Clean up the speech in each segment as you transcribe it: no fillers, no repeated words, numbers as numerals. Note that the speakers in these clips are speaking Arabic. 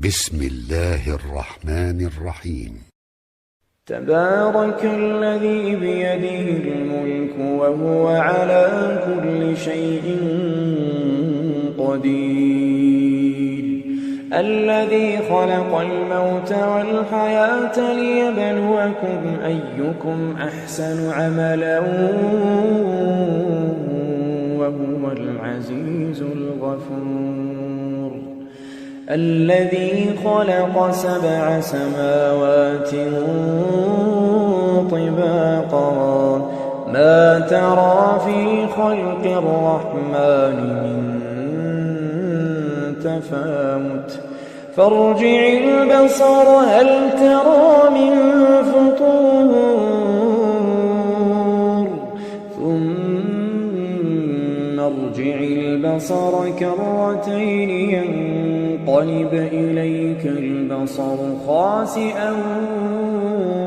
بسم الله الرحمن الرحيم. تبارك الذي بيده الملك وهو على كل شيء قدير، الذي خلق الموت والحياة ليبلوكم أيكم أحسن عملا وهو العزيز الغفور، الذي خلق 7 سماوات طباقا ما ترى في خلق الرحمن من تفاوت فارجع البصر هل ترى من فطور ثم ارجع البصر كرتين ينقلب إليك البصر خاسئا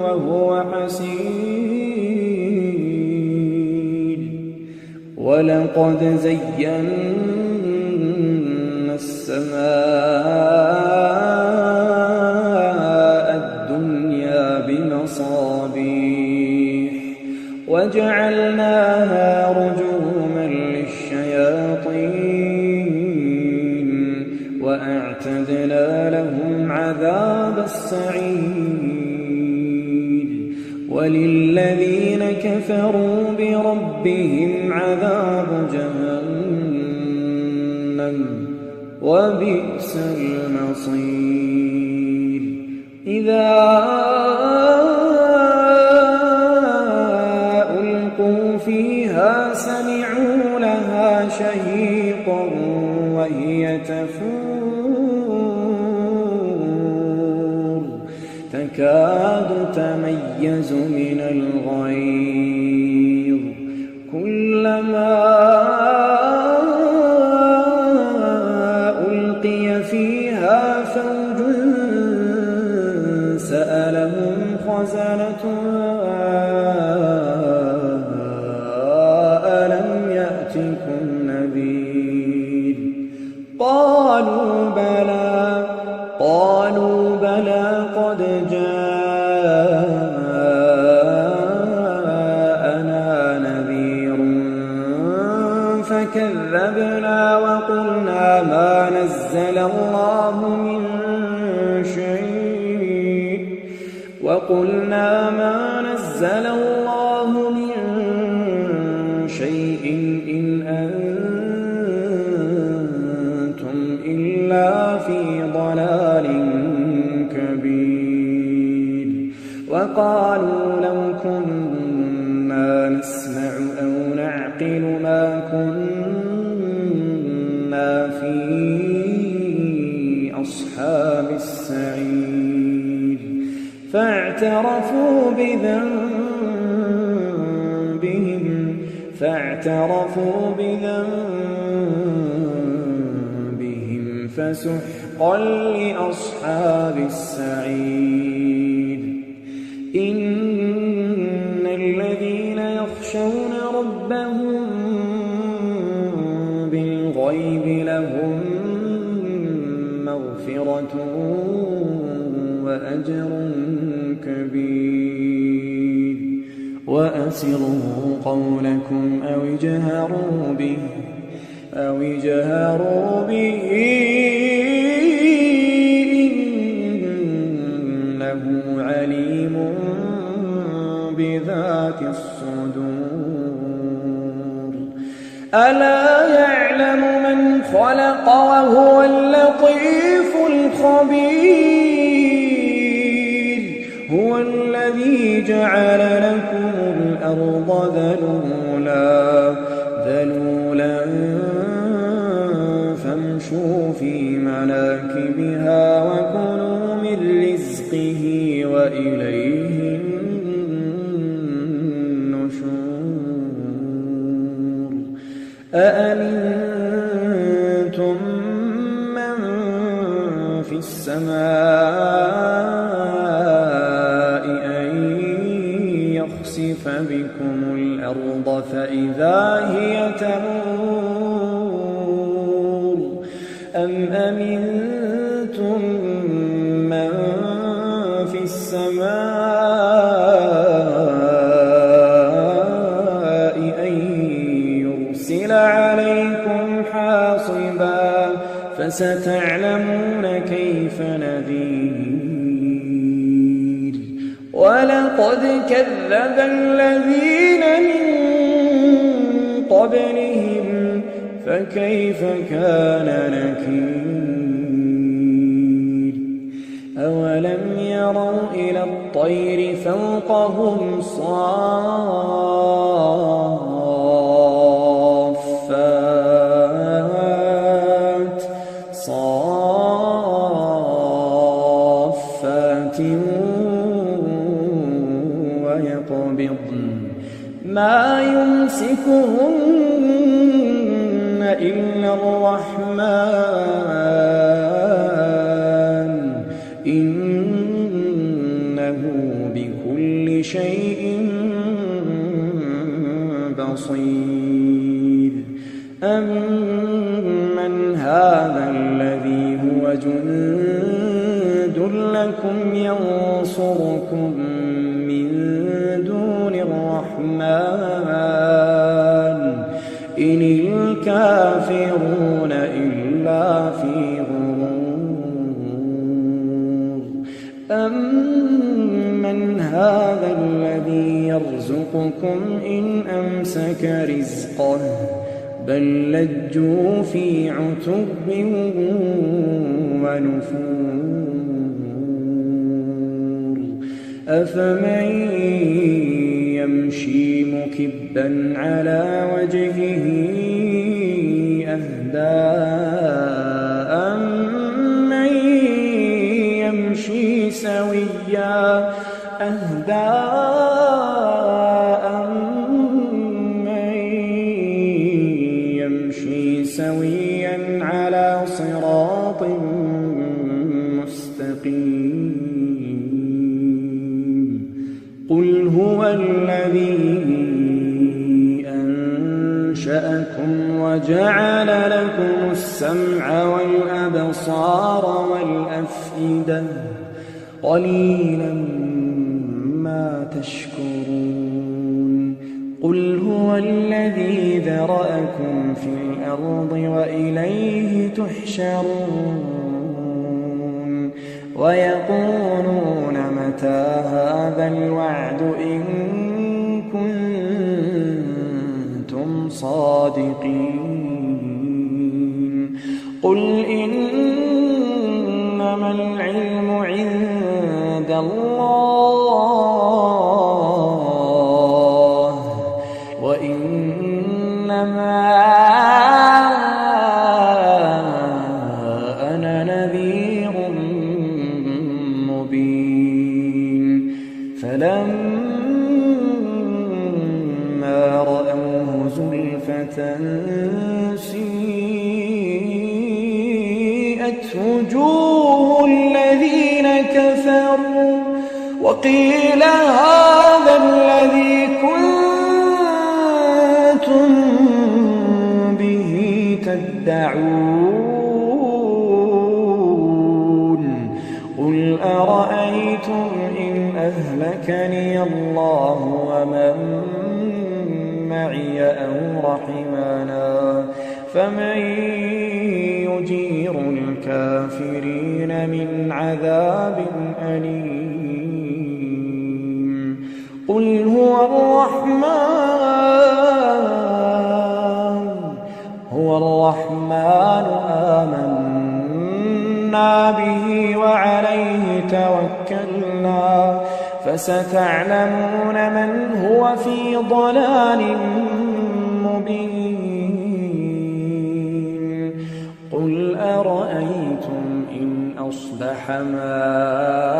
وهو حسير، ولقد زينا السماء الدنيا بمصابيح وجعلناها رجوما للشياطين وأعتدنا لهم عذاب السعير، وللذين كفروا بربهم عذاب جهنم وبئس المصير. إذا ألقوا فيها سمعوا لها شهيقا وهي تفور تكاد تميز من الغيظ كلما ألقي فيها فوج سألهم خزنتها ألم يأتكم نذير قالوا بلى قد جاءنا نذير فكذبنا وقلنا ما نزل الله من شيء إن أنتم إلا في ضلال كبير، وقالوا لو كنا نسمع أو نعقل ما كنا في أصحاب السعير، فاعترفوا بذنبهم فسحقا لأصحاب السعير. إن الذين يخشون ربهم بالغيب لهم مغفرة وأجر كبير، وأسروا قولكم أو اجهروا به إنه عليم بذات الصدور. ألا يعلم من خلق وهو اللطيف الخبير، هو الذي جعل لكم الأرض ذلولا فامشوا في مناكبها وكلوا من رزقه وإليه النشور. أأمنتم من في السماء أن يخسف بكم الأرض فإذا هي تمور أم أمنتم فستعلمون كيف نذير ولقد كذب الذين من قبلهم فكيف كان نكير أولم يروا إلى الطير فوقهم صافات ويقبضن ما يمسكهن إلا الرحمن إنه بكل شيء بصير أمن هذا الذي هو جند لكم ينصركم من دون الرحمن إن الكافرون إلا في غرور أمن هذا الذي يرزقكم إن أمسك رزقه بل لجوا في عتب ونفور أفمن يمشي مكبا على وجهه أهدى أمن يمشي سويا سويا على صراط مستقيم قل هو الذي أنشأكم وجعل لكم السمع والأبصار والأفئدة قليلا ما تشكرون قل هو الذي ذرأكم في الأرض وإليه تحشرون ويقولون متى هذا الوعد إن كنتم صادقين قل إنما العلم عند الله وإنما أنا نذير مبين فلما رأوه زلفة سيئت وجوه الذين كفروا وقيل هذا الذي كنتم به تدعون قل أرأيتم إن أهلكني الله ومن معي أو رحمنا فمن يجير الكافرين من عذاب أليم قل هو الرحمن آمنا به وعليه توكلنا فستعلمون من هو في ضلال مبين قل أرأيتم إن أصبح ماؤكم